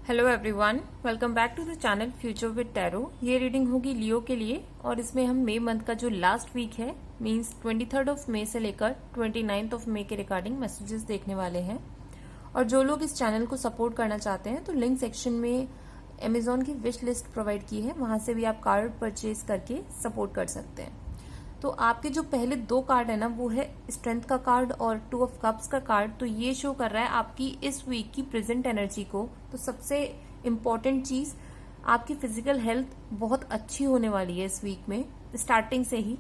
Hello everyone, welcome back to the channel future with tarot. ये reading होगी Leo के लिए और इसमें हम मई मंथ का जो लास्ट वीक है मींस 23 ऑफ मई से लेकर 29 ऑफ मई के रिगार्डिंग मैसेजेस देखने वाले हैं। और जो लोग इस चैनल को सपोर्ट करना चाहते हैं तो लिंक सेक्शन में अमेजोन की विश लिस्ट प्रोवाइड की है, वहां से भी आप कार्ड परचेज करके सपोर्ट कर सकते हैं। तो आपके जो पहले दो कार्ड है ना, वो है स्ट्रेंथ का कार्ड और 2 ऑफ कप्स का कार्ड। तो ये शो कर रहा है आपकी इस वीक की प्रेजेंट एनर्जी को। तो सबसे इम्पोर्टेंट चीज, आपकी फिजिकल हेल्थ बहुत अच्छी होने वाली है इस वीक में स्टार्टिंग से ही,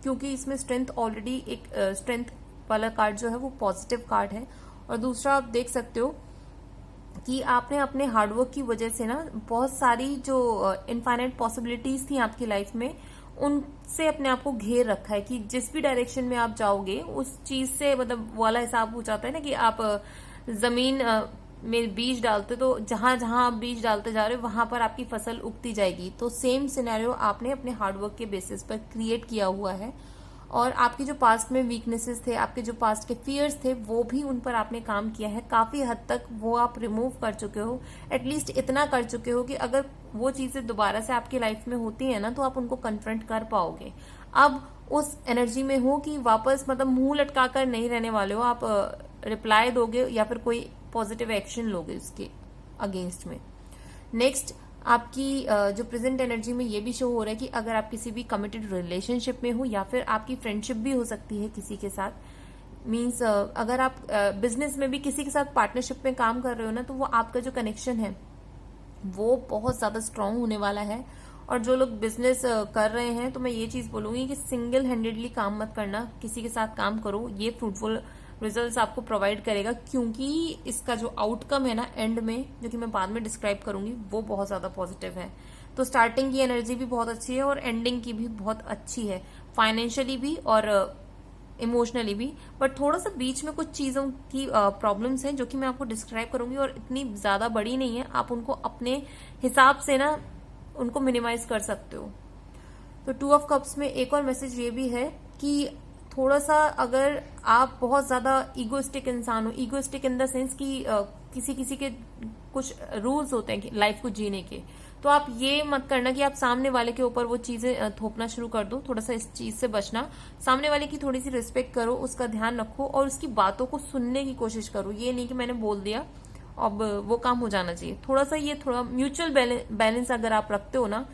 क्योंकि इसमें स्ट्रेंथ ऑलरेडी एक स्ट्रेंथ वाला कार्ड जो है वो पॉजिटिव कार्ड है। और दूसरा आप देख सकते हो कि आपने अपने हार्डवर्क की वजह से ना बहुत सारी जो इनफाइनाइट पॉसिबिलिटीज थी आपकी लाइफ में, उनसे अपने आप को घेर रखा है कि जिस भी डायरेक्शन में आप जाओगे उस चीज से, मतलब वाला हिसाब हो जाता है ना कि आप जमीन में बीज डालते तो जहां जहां आप बीज डालते जा रहे हो वहां पर आपकी फसल उगती जाएगी। तो सेम सिनेरियो आपने अपने हार्डवर्क के बेसिस पर क्रिएट किया हुआ है। और आपके जो पास्ट में वीकनेसेस थे, आपके जो पास्ट के फियर्स थे, वो भी उन पर आपने काम किया है। काफी हद तक वो आप रिमूव कर चुके हो, एटलीस्ट इतना कर चुके हो कि अगर वो चीजें दोबारा से आपकी लाइफ में होती है ना तो आप उनको कन्फ्रंट कर पाओगे। अब उस एनर्जी में हो कि वापस मतलब मुंह लटका कर नहीं रहने वाले हो, आप रिप्लाई दोगे या फिर कोई पॉजिटिव एक्शन लोगे उसके अगेंस्ट में। नेक्स्ट, आपकी जो प्रेजेंट एनर्जी में ये भी शो हो रहा है कि अगर आप किसी भी कमिटेड रिलेशनशिप में हो या फिर आपकी फ्रेंडशिप भी हो सकती है किसी के साथ, मीन्स अगर आप बिजनेस में भी किसी के साथ पार्टनरशिप में काम कर रहे हो ना, तो वो आपका जो कनेक्शन है वो बहुत ज्यादा स्ट्रांग होने वाला है। और जो लोग बिजनेस कर रहे हैं तो मैं ये चीज बोलूंगी कि सिंगल हैंडेडली काम मत करना, किसी के साथ काम करो। ये फ्रूटफुल रिजल्ट्स आपको प्रोवाइड करेगा, क्योंकि इसका जो आउटकम है ना एंड में, जो कि मैं बाद में डिस्क्राइब करूंगी, वो बहुत ज्यादा पॉजिटिव है। तो स्टार्टिंग की एनर्जी भी बहुत अच्छी है और एंडिंग की भी बहुत अच्छी है, फाइनेंशियली भी और इमोशनली भी। बट थोड़ा सा बीच में कुछ चीजों की प्रॉब्लम्स हैं जो कि मैं आपको डिस्क्राइब करूंगी, और इतनी ज्यादा बड़ी नहीं है, आप उनको अपने हिसाब से ना उनको मिनिमाइज कर सकते हो। तो 2 ऑफ कप्स में एक और मैसेज ये भी है कि थोड़ा सा अगर आप बहुत ज्यादा इगोइस्टिक इंसान हो, इगोइस्टिक इन द सेंस कि किसी किसी के कुछ रूल्स होते हैं लाइफ को जीने के, तो आप ये मत करना कि आप सामने वाले के ऊपर वो चीजें थोपना शुरू कर दो। थोड़ा सा इस चीज से बचना। सामने वाले की थोड़ी सी रिस्पेक्ट करो, उसका ध्यान रखो और उसकी बातों को सुनने की कोशिश करो। ये नहीं कि मैंने बोल दिया अब वो काम हो जाना चाहिए। थोड़ा सा ये थोड़ा म्यूचुअल बैलेंस अगर आप रखते हो ना,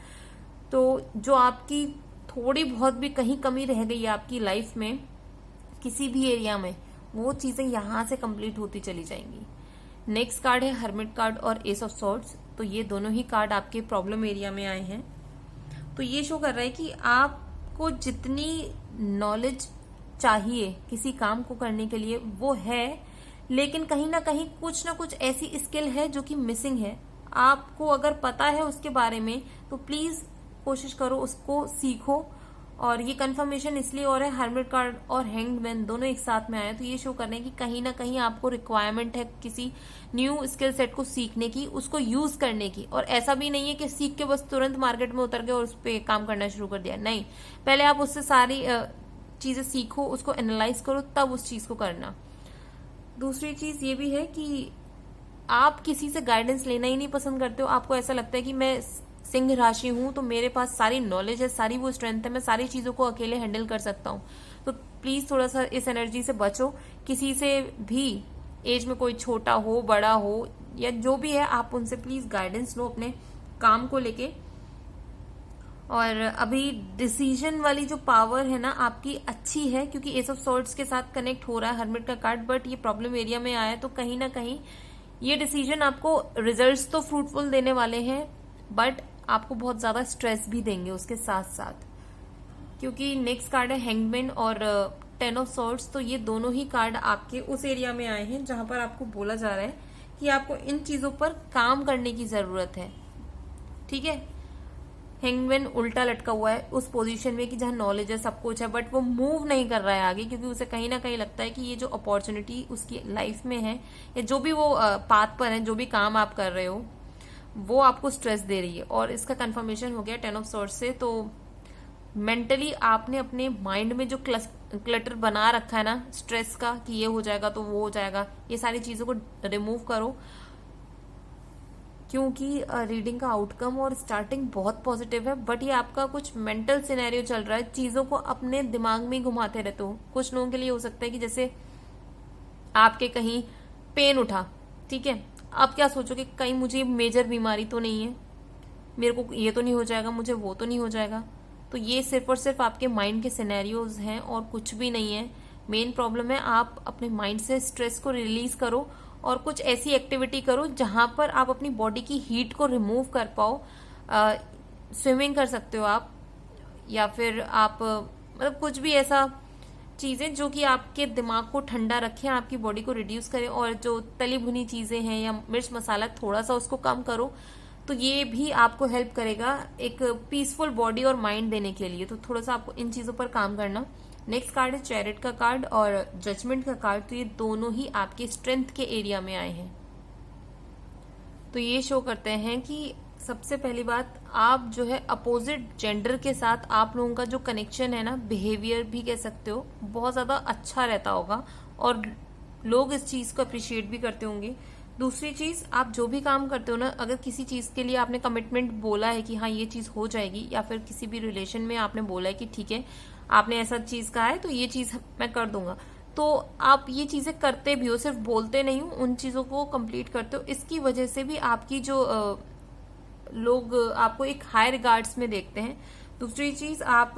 तो जो आपकी थोड़ी बहुत भी कहीं कमी रह गई है आपकी लाइफ में किसी भी एरिया में, वो चीजें यहां से कंप्लीट होती चली जाएंगी। नेक्स्ट कार्ड है हर्मिट कार्ड और एस ऑफ सॉर्ड्स। तो ये दोनों ही कार्ड आपके प्रॉब्लम एरिया में आए हैं। तो ये शो कर रहा है कि आपको जितनी नॉलेज चाहिए किसी काम को करने के लिए वो है, लेकिन कहीं ना कुछ ऐसी स्किल है जो कि मिसिंग है। आपको अगर पता है उसके बारे में तो प्लीज कोशिश करो उसको सीखो। और ये कंफर्मेशन इसलिए और है, हर्मिट कार्ड और हैंग्ड मैन दोनों एक साथ में आए, तो ये शो करने की कहीं ना कहीं आपको रिक्वायरमेंट है किसी न्यू स्किल सेट को सीखने की, उसको यूज करने की। और ऐसा भी नहीं है कि सीख के बस तुरंत मार्केट में उतर गए और उस पर काम करना शुरू कर दिया, नहीं। पहले आप उससे सारी चीजें सीखो, उसको एनालाइज करो, तब उस चीज को करना। दूसरी चीज ये भी है कि आप किसी से गाइडेंस लेना ही नहीं पसंद करते हो। आपको ऐसा लगता है कि मैं सिंह राशि हूं तो मेरे पास सारी नॉलेज है, सारी वो स्ट्रेंथ है, मैं सारी चीजों को अकेले हैंडल कर सकता हूं। तो प्लीज थोड़ा सा इस एनर्जी से बचो। किसी से भी एज में कोई छोटा हो, बड़ा हो या जो भी है, आप उनसे प्लीज गाइडेंस लो अपने काम को लेके। और अभी डिसीजन वाली जो पावर है ना आपकी अच्छी है, क्योंकि एस ऑफ सॉर्ड्स के साथ कनेक्ट हो रहा है हर्मिट का कार्ड। बट ये प्रॉब्लम एरिया में आया है, तो कहीं ना कहीं ये डिसीजन आपको रिजल्ट्स तो फ्रूटफुल देने वाले हैं, बट आपको बहुत ज्यादा स्ट्रेस भी देंगे उसके साथ साथ। क्योंकि नेक्स्ट कार्ड है हैंगमैन और 10 ऑफ सॉर्ड्स। तो ये दोनों ही कार्ड आपके उस एरिया में आए हैं जहां पर आपको बोला जा रहा है कि आपको इन चीजों पर काम करने की जरूरत है। ठीक है, हैंगमैन उल्टा लटका हुआ है उस पोजीशन में कि जहां नॉलेज है, सब कुछ है, बट वो मूव नहीं कर रहा है आगे, क्योंकि उसे कहीं ना कहीं लगता है कि ये जो अपॉर्चुनिटी उसकी लाइफ में है या जो भी वो पाथ पर है, जो भी काम आप कर रहे हो, वो आपको स्ट्रेस दे रही है। और इसका कंफर्मेशन हो गया 10 ऑफ सॉर्ड्स से। तो मेंटली आपने अपने माइंड में जो क्लटर बना रखा है ना स्ट्रेस का, कि ये हो जाएगा तो वो हो जाएगा, ये सारी चीजों को रिमूव करो। क्योंकि रीडिंग का आउटकम और स्टार्टिंग बहुत पॉजिटिव है, बट ये आपका कुछ मेंटल सिनेरियो चल रहा है, चीजों को अपने दिमाग में ही घुमाते रहते हो। कुछ लोगों के लिए हो सकता है कि जैसे आपके कहीं पेन उठा, ठीक है, आप क्या सोचोगे, कहीं मुझे मेजर बीमारी तो नहीं है, मेरे को ये तो नहीं हो जाएगा, मुझे वो तो नहीं हो जाएगा। तो ये सिर्फ और सिर्फ आपके माइंड के सिनेरियोज हैं और कुछ भी नहीं है। मेन प्रॉब्लम है आप अपने माइंड से स्ट्रेस को रिलीज करो और कुछ ऐसी एक्टिविटी करो जहां पर आप अपनी बॉडी की हीट को रिमूव कर पाओ। स्विमिंग कर सकते हो आप, या फिर आप मतलब कुछ भी ऐसा चीजें जो कि आपके दिमाग को ठंडा रखे, आपकी बॉडी को रिड्यूस करे, और जो तली भुनी चीजें हैं या मिर्च मसाला थोड़ा सा उसको कम करो, तो ये भी आपको हेल्प करेगा एक पीसफुल बॉडी और माइंड देने के लिए। तो थोड़ा सा आपको इन चीजों पर काम करना। नेक्स्ट कार्ड है चैरिट का कार्ड और जजमेंट का कार्ड। तो ये दोनों ही आपके स्ट्रेंथ के एरिया में आए हैं। तो ये शो करते हैं कि सबसे पहली बात, आप जो है अपोजिट जेंडर के साथ आप लोगों का जो कनेक्शन है ना, बिहेवियर भी कह सकते हो, बहुत ज्यादा अच्छा रहता होगा और लोग इस चीज को अप्रिशिएट भी करते होंगे। दूसरी चीज, आप जो भी काम करते हो ना, अगर किसी चीज के लिए आपने कमिटमेंट बोला है कि हाँ ये चीज हो जाएगी, या फिर किसी भी रिलेशन में आपने बोला है कि ठीक है आपने ऐसा चीज कहा है तो ये चीज मैं कर दूंगा, तो आप ये चीजें करते भी हो, सिर्फ बोलते नहीं हो, उन चीजों को कंप्लीट करते हो। इसकी वजह से भी आपकी जो लोग आपको एक हाई रिगार्ड्स में देखते हैं। दूसरी चीज, आप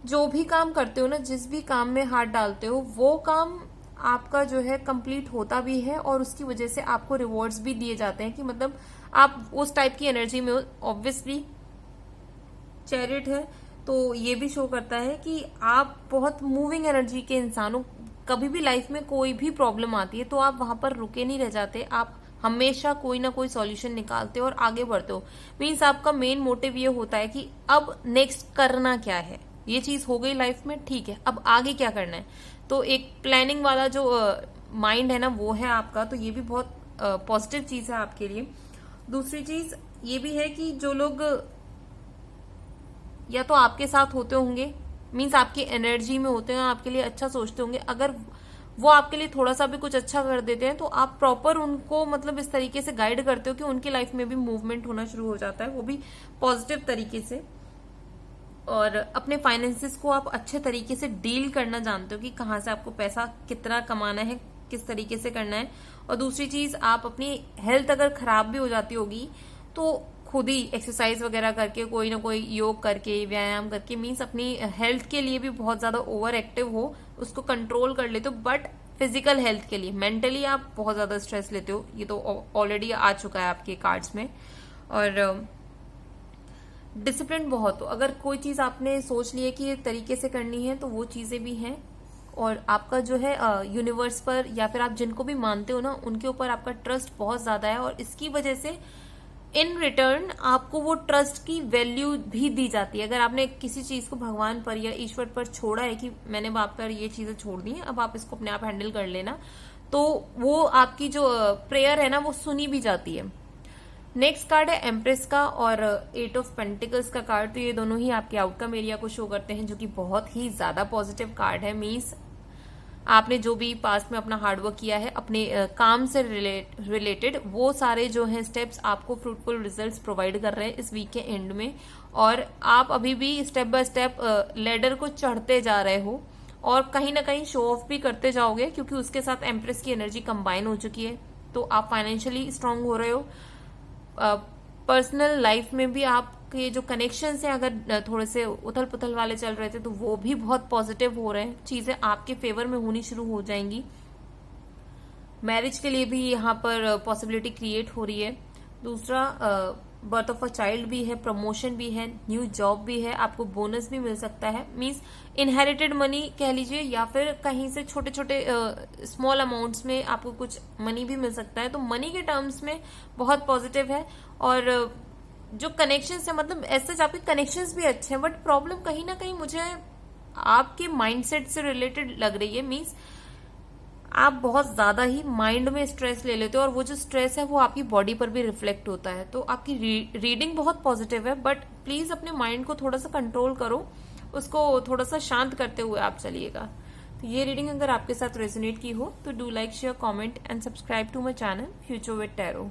जो भी काम करते हो ना, जिस भी काम में हाथ डालते हो, वो काम आपका जो है कंप्लीट होता भी है और उसकी वजह से आपको रिवॉर्ड्स भी दिए जाते हैं कि मतलब आप उस टाइप की एनर्जी में हो। ऑब्वियसली चैरिट है तो ये भी शो करता है कि आप बहुत मूविंग एनर्जी के इंसान हो। कभी भी लाइफ में कोई भी प्रॉब्लम आती है तो आप वहां पर रुके नहीं रह जाते, आप हमेशा कोई ना कोई सॉल्यूशन निकालते हो और आगे बढ़ते हो। मीन्स आपका मेन मोटिव ये होता है कि अब नेक्स्ट करना क्या है, ये चीज हो गई लाइफ में, ठीक है अब आगे क्या करना है। तो एक प्लानिंग वाला जो माइंड है ना वो है आपका, तो ये भी बहुत पॉजिटिव चीज है आपके लिए। दूसरी चीज ये भी है कि जो लोग या तो आपके साथ होते होंगे, मीन्स आपकी एनर्जी में होते हैं, आपके लिए अच्छा सोचते होंगे, अगर वो आपके लिए थोड़ा सा भी कुछ अच्छा कर देते हैं तो आप प्रॉपर उनको मतलब इस तरीके से गाइड करते हो कि उनकी लाइफ में भी मूवमेंट होना शुरू हो जाता है, वो भी पॉजिटिव तरीके से। और अपने फाइनेंसेस को आप अच्छे तरीके से डील करना जानते हो कि कहाँ से आपको पैसा कितना कमाना है, किस तरीके से करना है। और दूसरी चीज, आप अपनी हेल्थ अगर खराब भी हो जाती होगी तो खुद ही एक्सरसाइज वगैरह करके, कोई ना कोई योग करके, व्यायाम करके, मीन्स अपनी हेल्थ के लिए भी बहुत ज्यादा ओवर एक्टिव हो, उसको कंट्रोल कर लेते हो। बट फिजिकल हेल्थ के लिए, मेंटली आप बहुत ज्यादा स्ट्रेस लेते हो, ये तो ऑलरेडी आ चुका है आपके कार्ड्स में। और डिसिप्लिन बहुत हो, अगर कोई चीज आपने सोच ली है कि ये तरीके से करनी है तो वो चीजें भी हैं। और आपका जो है यूनिवर्स पर या फिर आप जिनको भी मानते हो ना, उनके ऊपर आपका ट्रस्ट बहुत ज्यादा है और इसकी वजह से इन रिटर्न आपको वो ट्रस्ट की वैल्यू भी दी जाती है। अगर आपने किसी चीज को भगवान पर या ईश्वर पर छोड़ा है कि मैंने आप पर ये चीजें छोड़ दी हैं, अब आप इसको अपने आप हैंडल कर लेना, तो वो आपकी जो प्रेयर है ना वो सुनी भी जाती है। नेक्स्ट कार्ड है एम्प्रेस का और 8 ऑफ पेंटिकल्स का कार्ड। तो ये दोनों ही आपके आउटकम एरिया को शो करते हैं, जो कि बहुत ही ज्यादा पॉजिटिव कार्ड है। मीन्स आपने जो भी पास्ट में अपना हार्डवर्क किया है अपने काम से रिलेटेड, वो सारे जो हैं स्टेप्स आपको फ्रूटफुल रिजल्ट्स प्रोवाइड कर रहे हैं इस वीक के एंड में। और आप अभी भी स्टेप बाय स्टेप लेडर को चढ़ते जा रहे हो और कहीं ना कहीं शो ऑफ भी करते जाओगे, क्योंकि उसके साथ एम्प्रेस की एनर्जी कंबाइन हो चुकी है। तो आप फाइनेंशियली स्ट्रांग हो रहे हो। पर्सनल लाइफ में भी आपके जो कनेक्शंस हैं, अगर थोड़े से उथल पुथल वाले चल रहे थे तो वो भी बहुत पॉजिटिव हो रहे हैं, चीजें आपके फेवर में होनी शुरू हो जाएंगी। मैरिज के लिए भी यहाँ पर पॉसिबिलिटी क्रिएट हो रही है। दूसरा, बर्थ ऑफ अ चाइल्ड भी है, प्रमोशन भी है, न्यू जॉब भी है, आपको बोनस भी मिल सकता है। मीन्स इनहेरिटेड मनी कह लीजिए, या फिर कहीं से छोटे छोटे स्मॉल अमाउंट्स में आपको कुछ मनी भी मिल सकता है। तो मनी के टर्म्स में बहुत पॉजिटिव है। और जो कनेक्शंस है, मतलब ऐसे आपके कनेक्शंस भी अच्छे हैं, बट प्रॉब्लम कहीं ना कहीं मुझे आपके माइंडसेट से रिलेटेड लग रही है। मीन्स आप बहुत ज्यादा ही माइंड में स्ट्रेस ले लेते हो और वो जो स्ट्रेस है वो आपकी बॉडी पर भी रिफ्लेक्ट होता है। तो आपकी रीडिंग बहुत पॉजिटिव है, बट प्लीज अपने माइंड को थोड़ा सा कंट्रोल करो, उसको थोड़ा सा शांत करते हुए आप चलिएगा। तो ये रीडिंग अगर आपके साथ रेजोनेट की हो तो do like, share, comment and subscribe to my channel future with tarot.